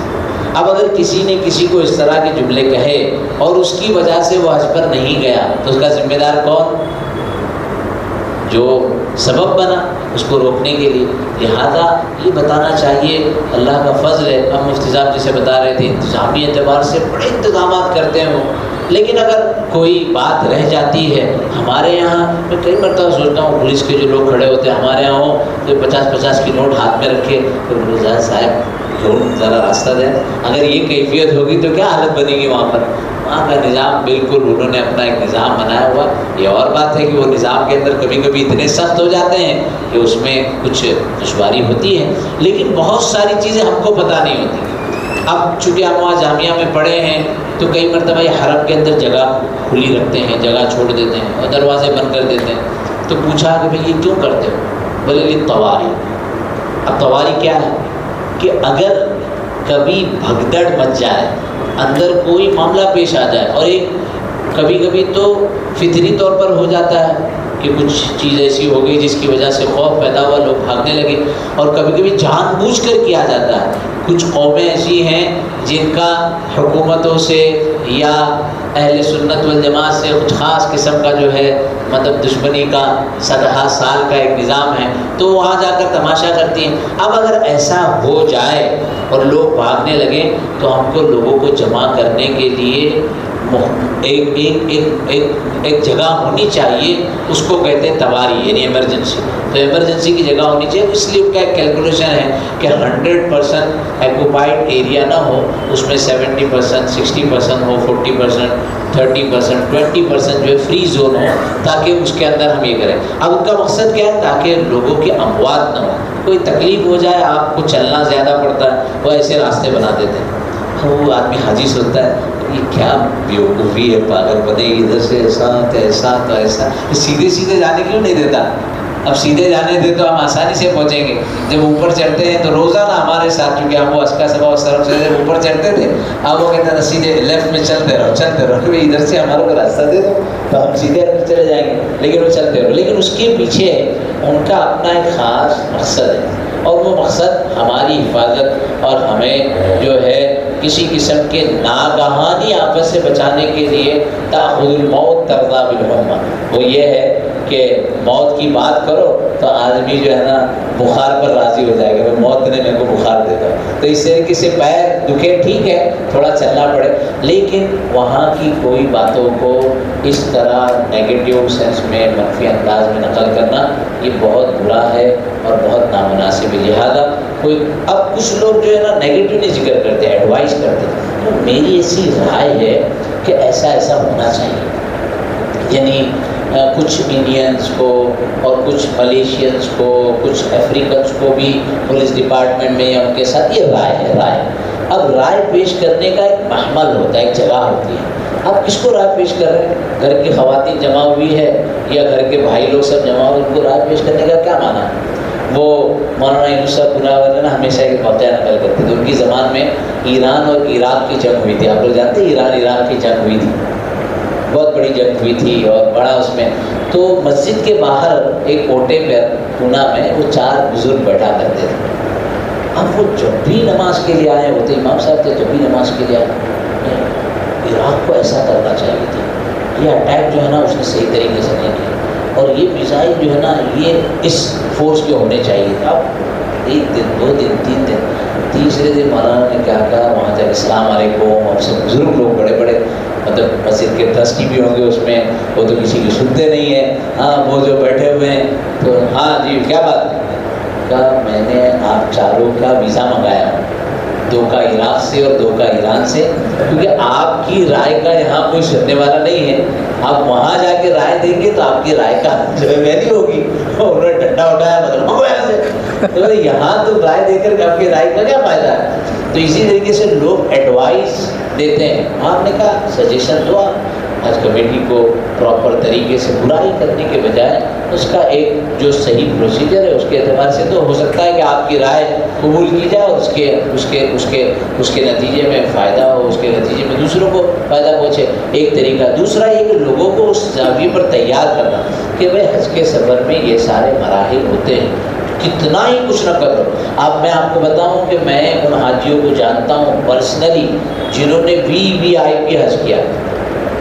اب اگر کسی نے کسی کو اس طرح کے جملے کہے اور اس کی وجہ سے وہ حج پر نہیں گیا تو اس کا ذمہ دار کون؟ جو سبب بنا اس کو روکنے کے لیے۔ لہذا یہ بتانا چاہیے، اللہ کا فضل ہے، ہم مفتی صاحب جسے بتا رہے تھے انتظامی اعتبار سے بڑے انتظامات کرتے ہیں وہ، لیکن اگر کوئی بات رہ جاتی ہے ہمارے یہاں، میں کئی مرتبہ سوچتا ہوں پولیس کے جو لوگ کھڑے ہوتے ہیں ہمارے یہاں ہوں تو 50-50 کی نوٹ ہاتھ میں رکھے، پھر صاحب ذرا راستہ دیں۔ اگر یہ کیفیت ہوگی تو کیا حالت بنے گی وہاں پر؟ وہاں کا نظام بالکل انہوں نے اپنا ایک نظام بنایا ہوا۔ یہ اور بات ہے کہ وہ نظام کے اندر کبھی کبھی اتنے سخت ہو جاتے ہیں کہ اس میں کچھ دشواری ہوتی ہے، لیکن بہت ساری چیزیں ہم کو پتہ نہیں ہوتی۔ اب چونکہ ہم وہاں جامعہ میں پڑھے ہیں تو کئی مرتبہ یہ حرم کے اندر جگہ کھلی رکھتے ہیں، جگہ چھوڑ دیتے ہیں اور دروازے بند کر دیتے ہیں۔ تو پوچھا کہ بھئی یہ کیوں کرتے ہو؟ بولے یہ تواری۔ اب تواری کیا ہے کہ اگر کبھی بھگدڑ مچ جائے، اندر کوئی معاملہ پیش آ جائے، اور ایک کبھی کبھی تو فطری طور پر ہو جاتا ہے کہ کچھ چیز ایسی ہو گئی جس کی وجہ سے خوف پیدا ہوا، لوگ بھاگنے لگے. اور کبھی کبھی جان بوجھ کر کیا جاتا ہے. کچھ قومیں ایسی ہیں جن کا حکومتوں سے یا اہل سنت والجماعت سے کچھ خاص قسم کا جو ہے مطلب دشمنی کا 100 سال کا ایک نظام ہے، تو وہاں جا کر تماشا کرتی ہیں. اب اگر ایسا ہو جائے اور لوگ بھاگنے لگیں تو ہم کو لوگوں کو جمع کرنے کے لیے ایک جگہ ہونی چاہیے. اس کو کہتے ہیں تواری، یعنی ایمرجنسی. تو ایمرجنسی کی جگہ ہونی چاہیے. اس لیے ان کا ایک کیلکولیشن ہے کہ 100% ایکوپائڈ ایریا نہ ہو، اس میں 70%، 60% ہو، 40%، 30%، 20% جو ہے فری زون ہو، تاکہ اس کے اندر ہم یہ کریں. اب ان کا مقصد کیا ہے؟ تاکہ لوگوں کی اموات نہ ہو. کوئی تکلیف ہو جائے، آپ کو چلنا زیادہ پڑتا ہے، وہ ایسے راستے بنا دیتے ہیں. وہ آدمی حاجی سوچتا ہے یہ کیا بیوقوفی ہے، پاگل پنے، ادھر سے ایسا تو ایسا تو ایسا. سیدھے سیدھے جانے کیوں نہیں دیتا؟ اب سیدھے جانے دے تو ہم آسانی سے پہنچیں گے. جب اوپر چڑھتے ہیں تو روزانہ ہمارے ساتھ، چونکہ ہم وہ اسکا سبا اور سرم سے جب اوپر چڑھتے تھے، اب وہ کہتے ہیں سیدھے لیفٹ میں چلتے رہو ادھر سے ہمارے کو راستہ دے دو تو ہم سیدھے اندر چلے جائیں گے. لیکن وہ چلتے رہو. لیکن اس کے پیچھے ان کا اپنا ایک خاص مقصد ہے، اور وہ مقصد ہماری حفاظت اور ہمیں جو ہے کسی قسم کے ناگہانی آفت سے بچانے کے لیے تأخذ الموت ترضى بالحمى. وہ یہ ہے کہ موت کی بات کرو تو آدمی جو ہے نا بخار پر راضی ہو جائے گا، موت نے میرے کو بخار دیتا. تو اس طریقے سے پیر دکھے ٹھیک ہے، تھوڑا چلنا پڑے، لیکن وہاں کی کوئی باتوں کو اس طرح نیگیٹو سینس میں، منفی انداز میں نقل کرنا یہ بہت برا ہے اور بہت نامناسب ہے. لہٰذا اب کچھ لوگ جو ہے نا نیگیٹو نہیں ذکر کرتے، ایڈوائز کرتے. تو میری ایسی رائے ہے کہ ایسا ہونا چاہیے. یعنی کچھ انڈینس کو اور کچھ ملیشینس کو، کچھ افریقنس کو بھی پولیس ڈپارٹمنٹ میں یا ان کے ساتھ یہ رائے ہے. اب رائے پیش کرنے کا ایک محمل ہوتا ہے، ایک جگہ ہوتی ہے. آپ کس کو رائے پیش کر رہے ہیں؟ گھر کی خواتین جمع ہوئی ہے یا گھر کے بھائی لوگ سب جمع ہوئے، ان کو رائے پیش کرنے کا کیا معنی ہے؟ وہ مولانا یونس صاحب پناور نا ہمیشہ ایک واقعہ نقل کرتے تھے. ان کی زمان میں ایران اور عراق کی جنگ ہوئی تھی. آپ لوگ جانتے ہیں ایران عراق کی جنگ ہوئی تھی، بہت بڑی جنگ ہوئی تھی اور بڑا اس میں. تو مسجد کے باہر ایک اوٹے پر پونا میں وہ 4 بزرگ بیٹھا کرتے تھے. اب وہ جب بھی نماز کے لیے آئے ہوتے، امام صاحب تھے، جب بھی نماز کے لیے آئے، عراق کو ایسا کرنا چاہیے تھا. یہ اٹیک جو ہے نا اس نے صحیح طریقے سے نہیں کیا، اور یہ میزائل جو ہے نا یہ اس فورس کے ہونے چاہیے تھا. اب 1 دن 2 دن 3 دن، تیسرے دن مولانا نے کیا کہا وہاں جا کے السلام علیکم، اور سب بزرگ لوگ بڑے بڑے مطلب مسجد کے ٹرسٹی بھی ہوں گے اس میں، وہ تو کسی کی سنتے نہیں ہیں. ہاں وہ جو بیٹھے ہوئے ہیں تو ہاں جی کیا بات ہے؟ کہا میں نے آپ چاروں کا ویزا منگایا ہوں، 2 کا عراق سے اور 2 کا ایران سے، کیونکہ آپ کی رائے کا یہاں کوئی سننے والا نہیں ہے. آپ وہاں جا کے رائے دیں گے تو آپ کی رائے کا جو ہے ویلیو ہوگی. انہوں نے ڈنڈا اٹھایا مطلب یہاں سے، تو یہاں تو رائے دے کر آپ کی رائے کا کیا فائدہ ہے؟ تو اسی طریقے سے لوگ ایڈوائز دیتے ہیں. آپ نے کہا سجیشن دو آپ حج کمیٹی کو پراپر طریقے سے برائی کرنے کے بجائے اس کا ایک جو صحیح پروسیجر ہے اس کے اعتبار سے تو ہو سکتا ہے کہ آپ کی رائے قبول کی جائے اور اس کے نتیجے میں فائدہ ہو، اس کے نتیجے میں دوسروں کو فائدہ پہنچے. ایک طریقہ. دوسرا یہ کہ لوگوں کو اس زاویے پر تیار کرنا کہ بھائی حج کے سفر میں یہ سارے مراحل ہوتے ہیں، کتنا ہی کچھ نہ کرو. اب میں آپ کو بتاؤں کہ میں ان حاجیوں کو جانتا ہوں پرسنلی جنہوں نے VIP حج کیا،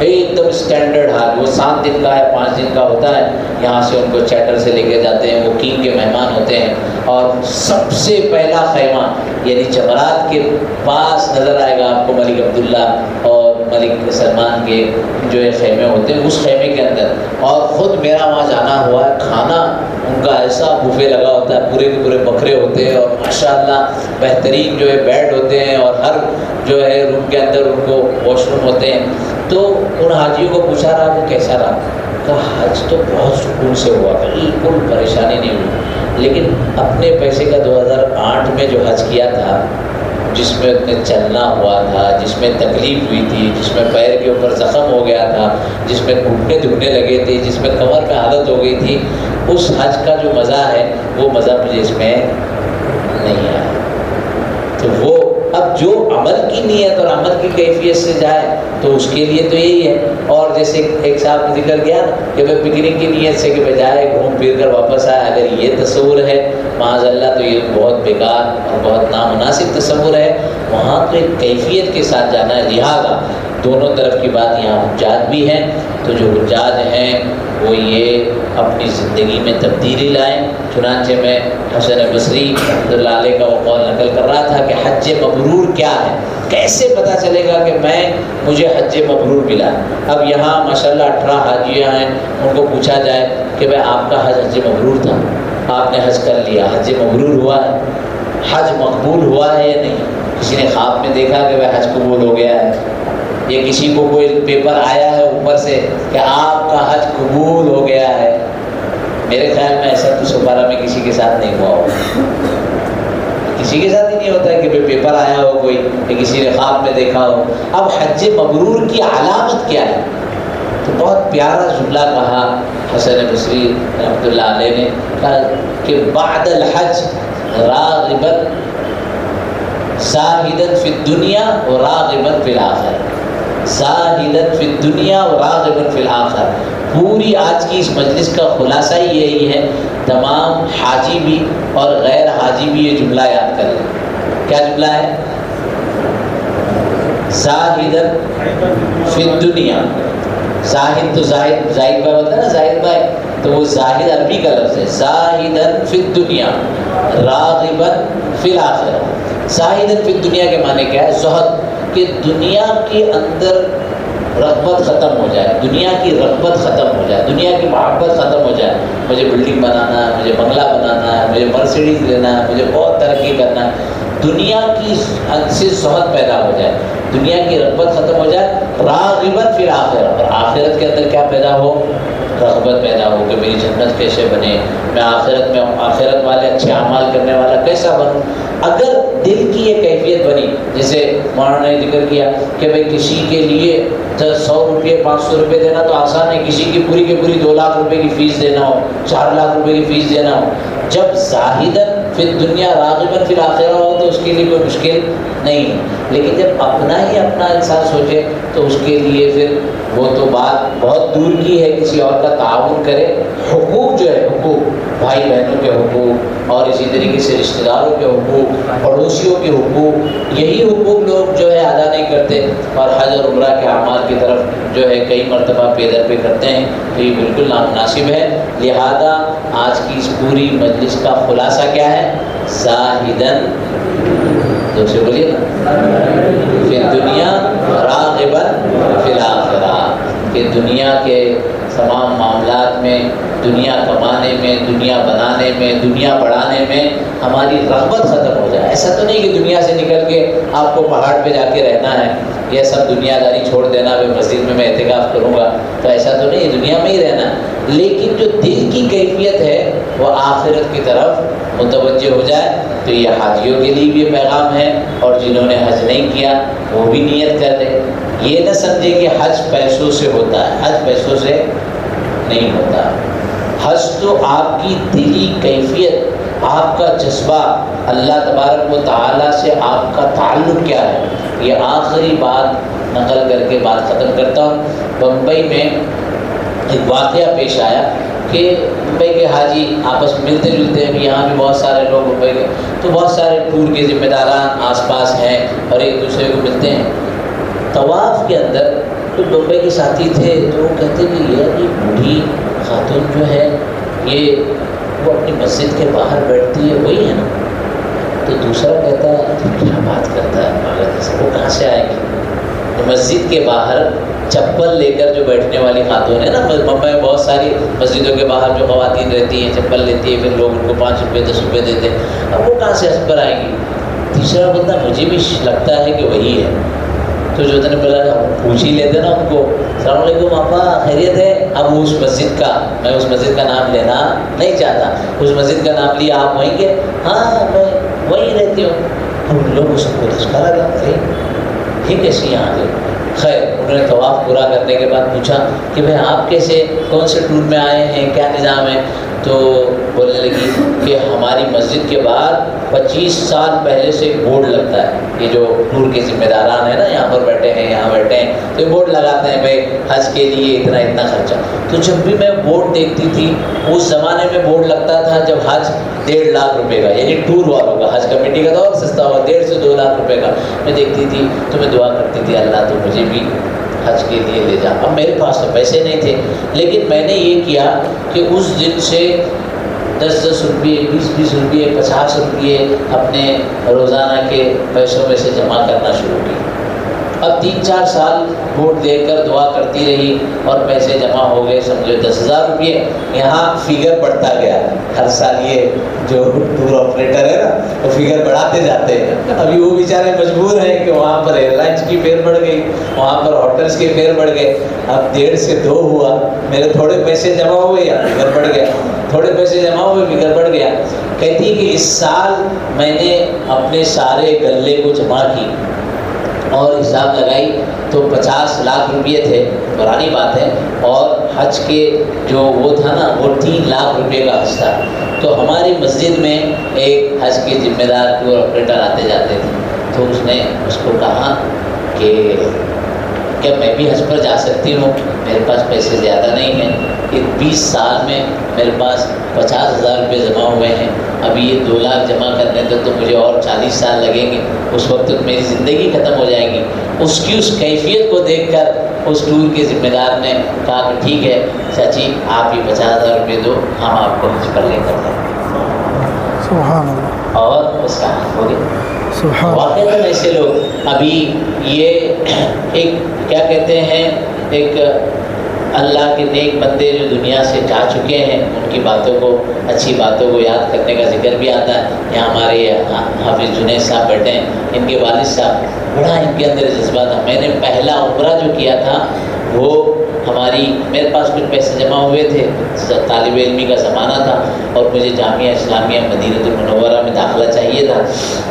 ایک دم اسٹینڈرڈ حال. وہ 7 دن کا ہے، 5 دن کا ہوتا ہے. یہاں سے ان کو چیٹر سے لے کے جاتے ہیں، وہ کنگ کے مہمان ہوتے ہیں، اور سب سے پہلا خیمہ یعنی جمرات کے پاس نظر آئے گا آپ کو ملک عبداللہ اور ملک سلمان کے جو ہے خیمے ہوتے ہیں، اس خیمے کے اندر. اور خود میرا وہاں جانا ہوا ہے. کھانا ان کا ایسا بوفے لگا ہوتا ہے، پورے کے پورے بکرے ہوتے ہیں، اور ماشاءاللہ بہترین جو ہے بیڈ ہوتے ہیں، اور ہر جو ہے روم کے اندر ان کو واش روم ہوتے ہیں. تو ان حاجیوں کو پوچھا رہا کہ کیسا رہا؟ کہا حج تو بہت سکون سے ہوا، بالکل پریشانی نہیں ہوئی. لیکن اپنے پیسے کا 2008 میں جو حج کیا تھا، جس میں اتنے چلنا ہوا تھا، جس میں تکلیف ہوئی تھی، جس میں پیر کے اوپر زخم ہو گیا تھا، جس میں گھٹنے دکھنے لگے تھے، جس میں کمر میں عادت ہو گئی تھی، اس حج کا جو مزہ ہے وہ مزہ مجھے اس میں نہیں آیا. تو وہ اب جو عمل کی نیت اور عمل کی کیفیت سے جائے تو اس کے لیے تو یہی ہے. اور جیسے ایک صاحب نے ذکر کیا کہ وہ پکنک کی نیت سے کہ بجائے گھوم پھر کر واپس آئے، اگر یہ تصور ہے معاذ اللہ تو یہ بہت بیکار اور بہت نامناسب تصور ہے. وہاں تو ایک کیفیت کے ساتھ جانا ہے. لہٰذا دونوں طرف کی بات یہاں حجاج بھی ہیں، تو جو حجاج ہیں وہ یہ اپنی زندگی میں تبدیلی لائیں. چنانچہ میں حسن بصری رحمۃ اللہ علیہ کا وہ قول نقل کر رہا تھا کہ حج مبرور کیا ہے، کیسے پتہ چلے گا کہ مجھے حج مبرور ملا. اب یہاں ماشاءاللہ 18 حاجیاں ہیں، ان کو پوچھا جائے کہ بھائی آپ کا حج مبرور تھا، آپ نے حج کر لیا، حج مبرور ہوا ہے، حج مقبول ہوا ہے یا نہیں؟ کسی نے خواب میں دیکھا کہ بھائی حج قبول ہو گیا ہے، یا کسی کو کوئی پیپر آیا ہے اوپر سے کہ آپ کا حج قبول ہو گیا ہے؟ میرے خیال میں ایسا تو سپارہ میں کسی کے ساتھ نہیں ہوا ہوگا. کسی کے ساتھ ہی نہیں ہوتا ہے کہ پیپر آیا ہو کوئی، کہ کسی نے خواب میں دیکھا ہو. اب حج مبرور کی علامت کیا ہے؟ تو بہت پیارا جملہ کہا حسن بصری رحمۃ اللہ علیہ نے، کہا کہ بعد الحج راغبا زاہدا فی الدنیا وراغبا فی الآخرہ، زاہدا فی الدنیا وراغبا فی الآخرہ. پوری آج کی اس مجلس کا خلاصہ ہی یہی ہے. تمام حاجی بھی اور غیر حاجی بھی یہ جملہ یاد کر لیں. کیا جملہ ہے؟ زاہدا فی الدنیا. زاہد تو زاہد بھائی ہوتا ہے نا، زاہد بھائی، تو وہ زاہد عربی کا لفظ ہے. زاہدا فی الدنیا راغبا فی الآخرہ. زاہدا فی الدنیا کے معنی کیا ہے؟ زہد، کہ دنیا کے اندر رغبت ختم ہو جائے، دنیا کی رغبت ختم ہو جائے، دنیا کی محبت ختم ہو جائے. مجھے بلڈنگ بنانا ہے، مجھے بنگلہ بنانا ہے، مجھے مرسیڈیز لینا ہے، مجھے بہت ترقی کرنا ہے. دنیا کی سے زہد پیدا ہو جائے، دنیا کی رغبت ختم ہو جائے. راغبا فی الآخرہ، اور آخرت کے اندر کیا پیدا ہو؟ رغبت پیدا ہو کہ میری جنت کیسے بنے، میں آخرت والے اچھے اعمال کرنے والا کیسا بنوں. اگر دل کی یہ کیفیت بنی، جیسے مولانا نے ذکر کیا کہ بھئی کسی کے لیے 100 روپے 500 روپے دینا تو آسان ہے، کسی کی پوری 2 لاکھ روپے کی فیس دینا ہو، 4 لاکھ روپے کی فیس دینا ہو. جب زاہداً فی الدنیا راغباً فی الآخرہ ہو تو اس کے لیے کوئی مشکل نہیں ہے. لیکن جب اپنا ہی اپنا انسان سوچے تو اس کے لیے پھر وہ تو بات بہت دور کی ہے، کسی اور کا تعاون کرے. حقوق جو ہے، حقوق بھائی بہنوں کے حقوق، اور اسی طریقے سے رشتہ داروں کے حقوق، پڑوسیوں کے حقوق، یہی حقوق لوگ جو ہے ادا نہیں کرتے، اور حج اور عمرہ کے اعمال کی طرف جو ہے کئی مرتبہ پے در پہ کرتے ہیں. تو یہ بالکل نامناسب ہے. لہذا آج کی اس پوری مجلس کا خلاصہ کیا ہے؟ زاہداً، تو اسے بولیے نا، فی الدنیا راغبا فی الآخرہ، کہ دنیا کے تمام معاملات میں، دنیا کمانے میں، دنیا بنانے میں، دنیا بڑھانے میں ہماری رغبت ختم ہو جائے. ایسا تو نہیں کہ دنیا سے نکل کے آپ کو پہاڑ پہ جا کے رہنا ہے، یہ سب دنیا داری چھوڑ دینا، میں مسجد میں اعتکاف کروں گا، تو ایسا تو نہیں، دنیا میں ہی رہنا ہے. لیکن جو دل کی کیفیت ہے وہ آخرت کی طرف متوجہ ہو جائے. تو یہ حاجیوں کے لیے بھی پیغام ہے، اور جنہوں نے حج نہیں کیا وہ بھی نیت کر لیں. یہ نہ سمجھے کہ حج پیسوں سے ہوتا ہے، حج پیسوں سے نہیں ہوتا. حج تو آپ کی دلی کیفیت، آپ کا جذبہ، اللہ تبارک و تعالیٰ سے آپ کا تعلق کیا ہے. یہ آخری بات نقل کر کے بات ختم کرتا ہوں. بمبئی میں ایک واقعہ پیش آیا کہ ممبئی کے حاجی آپس میں ملتے جلتے ہیں، یہاں بھی بہت سارے لوگ ممبئی کے، تو بہت سارے ٹور کے ذمہ داران آس پاس ہیں اور ایک دوسرے کو ملتے ہیں. طواف کے اندر تو ممبئی کے ساتھی تھے، تو وہ کہتے کہ یہ بوڑھی خاتون جو ہے یہ وہ اپنی مسجد کے باہر بیٹھتی ہے، وہی ہے نا؟ تو دوسرا کہتا ہے کیا بات کرتا ہے پاگل جیسا، وہ کہاں سے آئے گی؟ مسجد کے باہر چپل لے کر جو بیٹھنے والی خاتون ہے نا، ممبئی میں بہت ساری مسجدوں کے باہر جو خواتین رہتی ہیں چپل لیتی ہیں، پھر لوگ ان کو 5 روپے 10 روپے دیتے ہیں، اب وہ کہاں سے حج پر آئے گی؟ تیسرا بندہ مجھے بھی لگتا ہے کہ وہی ہے. تو جو نے بولا پوچھ ہی لیتے نا ان کو، السلام علیکم آپا خیریت ہے؟ اب اس مسجد کا، میں اس مسجد کا نام لینا نہیں چاہتا، اس مسجد کا نام لیا آپ وہیں کے؟ ہاں میں وہیں رہتی ہوں. ان لوگوں سب کو دھچکا لگا، ارے یہ کیسے یہاں گئے؟ خیر انہوں نے طواف پورا کرنے کے بعد پوچھا کہ بھائی آپ کیسے، کون سے ٹور میں آئے ہیں، کیا نظام ہے؟ تو بولنے لگی کہ ہماری مسجد مسجد کے بعد 25 سال پہلے سے ایک بورڈ لگتا ہے. یہ جو نور کے ذمہ داران ہیں نا، یہاں پر بیٹھے ہیں، یہاں بیٹھے ہیں، تو یہ بورڈ لگاتے ہیں بھائی حج کے لیے اتنا اتنا خرچہ. تو جب بھی میں بورڈ دیکھتی تھی، اس زمانے میں بورڈ لگتا تھا جب حج 1.5 لاکھ روپے کا، یعنی ٹور والوں کا، حج کمیٹی کا تو اور سستا ہوا 1.5 سے 2 لاکھ روپے کا. میں دیکھتی تھی تو میں دعا کرتی تھی اللہ تو مجھے بھی حج کے لیے لے جا. اب میرے پاس تو پیسے نہیں تھے، لیکن میں نے یہ کیا کہ اس دن سے 10 روپئے، 20 روپئے، 50 روپئے اپنے روزانہ کے پیسوں میں سے جمع کرنا شروع کی. اب 3-4 سال ووٹ دے کر دعا کرتی رہی اور پیسے جمع ہو گئے، سمجھو 10,000 روپئے. یہاں فگر بڑھتا گیا ہر سال. یہ جو ٹور آپریٹر ہے نا وہ فگر بڑھاتے جاتے ہیں. ابھی وہ بیچارے مجبور ہیں کہ وہاں پر ایئر لائنس کی فیئر بڑھ گئی، وہاں پر ہوٹلس کے فیئر بڑھ گئے. اب 1.5 سے 2 ہوا، میرے تھوڑے پیسے جمع ہوئے یا فگر بڑھ گیا، تھوڑے پیسے جمع ہوئے فگر بڑھ گیا. کہتی کہ اس سال میں نے اپنے سارے غلے کو جمع کی اور حساب لگائی تو 50 لاکھ روپئے تھے، پرانی بات ہے. اور حج کے جو وہ تھا نا وہ 3 لاکھ روپئے کا حج تھا. تو ہماری مسجد میں ایک حج کے ذمہ دار ٹور آپریٹر آتے جاتے تھے. تو اس نے اس کو کہا کہ کیا میں بھی حج پر جا سکتی ہوں؟ میرے پاس پیسے زیادہ نہیں ہیں، 20 سال میں میرے پاس 50,000 روپئے جمع ہوئے ہیں، ابھی یہ 2 لاکھ جمع کرنے تو مجھے اور 40 سال لگیں گے، اس وقت تک میری زندگی ختم ہو جائے گی. اس کی اس کیفیت کو دیکھ کر اس ٹور کے ذمہ دار نے کہا کہ ٹھیک ہے چاچی آپ یہ 50,000 روپئے دو، ہم آپ کو حج پر لے کر جائیں. سبحان اللہ. اور اس کا حج ہو گیا. سبحان واقعی ایسے لوگ ابھی یہ ایک کیا کہتے ہیں، ایک اللہ کے نیک بندے جو دنیا سے جا چکے ہیں ان کی باتوں کو، اچھی باتوں کو یاد کرنے کا ذکر بھی آتا ہے. یہاں ہمارے حافظ جنید صاحب بیٹھے ہیں، ان کے والد صاحب بڑا ان کے اندر جذبہ تھا. میں نے پہلا عمرہ جو کیا تھا وہ میرے پاس کچھ پیسے جمع ہوئے تھے، طالب علمی کا زمانہ تھا اور مجھے جامعہ اسلامیہ مدینہ المنورہ میں داخلہ چاہیے تھا.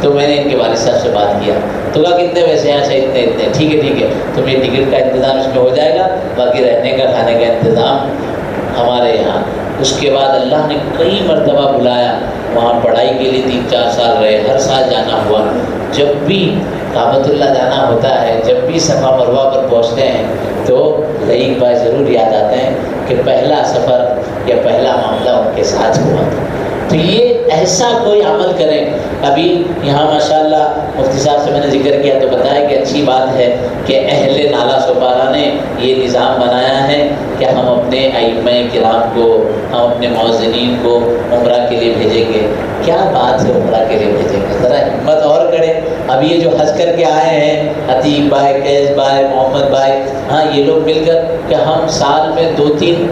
تو میں نے ان کے والد صاحب سے بات کیا تو کہا کتنے پیسے ہیں؟ اچھا اتنے. ٹھیک ہے تو یہ ٹکٹ کا انتظام اس میں ہو جائے گا، باقی رہنے کا کھانے کا انتظام ہمارے یہاں. اس کے بعد اللہ نے کئی مرتبہ بلایا، وہاں پڑھائی کے لیے 3-4 سال رہے، ہر سال جانا ہوا. جب بھی کعبۃ اللہ جانا ہوتا ہے، جب بھی صفا مروہ پر پہنچتے ہیں تو رئیق بھائی ضرور یاد آتے ہیں کہ پہلا سفر یا پہلا معاملہ ان کے ساتھ ہوا تھا. تو یہ ایسا کوئی عمل کریں. ابھی یہاں ماشاءاللہ مفتی صاحب سے میں نے ذکر کیا تو بتایا کہ اچھی بات ہے کہ اہل نالا سوپارہ نے یہ نظام بنایا ہے کہ ہم اپنے ائمہ کرام کو، ہم اپنے مؤذنین کو عمرہ کے لیے بھیجیں گے. کیا بات ہے، عمرہ کے لیے بھیجیں گے، ذرا ہمت اور کریں. اب یہ جو حج کر کے آئے ہیں عتیق بھائی، قیس بھائی، محمد بھائی، ہاں یہ لوگ مل کر کہ ہم سال میں 2-3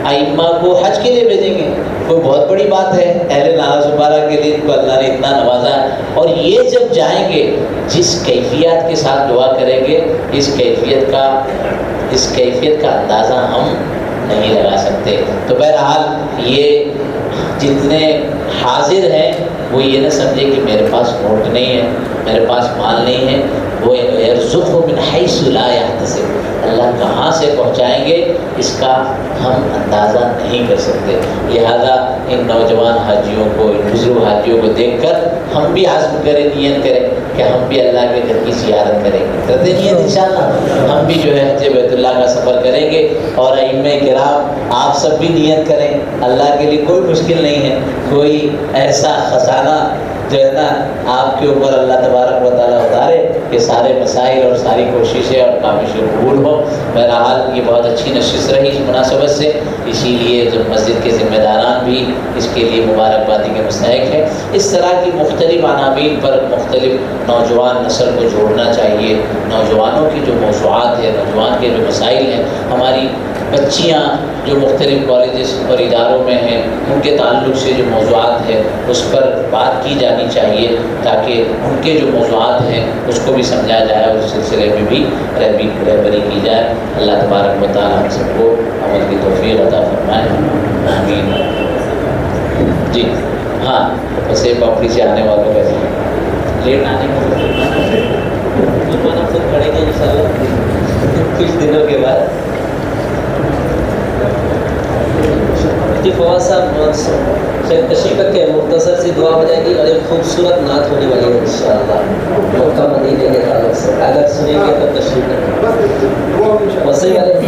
ائمہ کو حج کے لیے بھیجیں گے، کوئی بہت بڑی بات ہے. اہل نالا سوپارہ کے لیے ان کو اللہ نے اتنا نوازا ہے. اور یہ جب جائیں گے جس کیفیت کے ساتھ دعا کریں گے، اس کیفیت کا اندازہ ہم نہیں لگا سکتے. تو بہرحال یہ جتنے حاضر ہیں وہ یہ نہ سمجھے کہ میرے پاس نوٹ نہیں ہے، میرے پاس مال نہیں ہے. وہ یرزقہ من حیث لا یحتسب، اللہ کہاں سے پہنچائیں گے اس کا ہم اندازہ نہیں کر سکتے. لہذا ان نوجوان حاجیوں کو، ان بزرگ حاجیوں کو دیکھ کر ہم بھی عزم کریں، نیت کریں کہ ہم بھی اللہ کے گھر کی زیارت کریں گے. کرتے نیت انشاءاللہ ہم بھی جو ہے حج بیت اللہ کا سفر کریں گے. اور ائمہ کرام آپ سب بھی نیت کریں. اللہ کے لیے کوئی مشکل نہیں ہے، کوئی ایسا خزانہ جو ہے نا آپ کے اوپر اللہ تبارک و تعالیٰ اتارے کہ سارے مسائل اور ساری کوششیں اور کاوشیں قبول ہو. بہرحال یہ بہت اچھی نشست رہی اس مناسبت سے، اسی لیے جو مسجد کے ذمہ داران بھی اس کے لیے مبارکبادی کے مستحق ہے. اس طرح کی مختلف عناوین پر مختلف نوجوان نسل کو جوڑنا چاہیے. نوجوانوں کی جو موضوعات ہیں، نوجوان کے جو مسائل ہیں، ہماری بچیاں جو مختلف کالجز اور اداروں میں ہیں ان کے تعلق سے جو موضوعات ہیں اس پر بات کی جانی چاہیے تاکہ ان کے جو موضوعات ہیں اس کو بھی سمجھا جائے اور اس سلسلے میں بھی رہبری کی جائے. اللہ تبارک و تعالیٰ ہم سب کو عمل کی توفیق عطا فرمائے. آمین. جی ہاں، ویسے پاپڑی سے آنے والوں کا لیٹ آنے کا خود پڑھیں گے انشاءاللہ کچھ دنوں کے بعد. مفتی فواز صاحب شیخ تشریف رکھے ہیں، مختصر سی دعا ہو جائے گی اور ایک خوبصورت نعت ہونے والی ہے انشاءاللہ مکہ مدینے کے تعلق سے، اگر سنیں گے تو تشریف رکھیں. وصی علیہ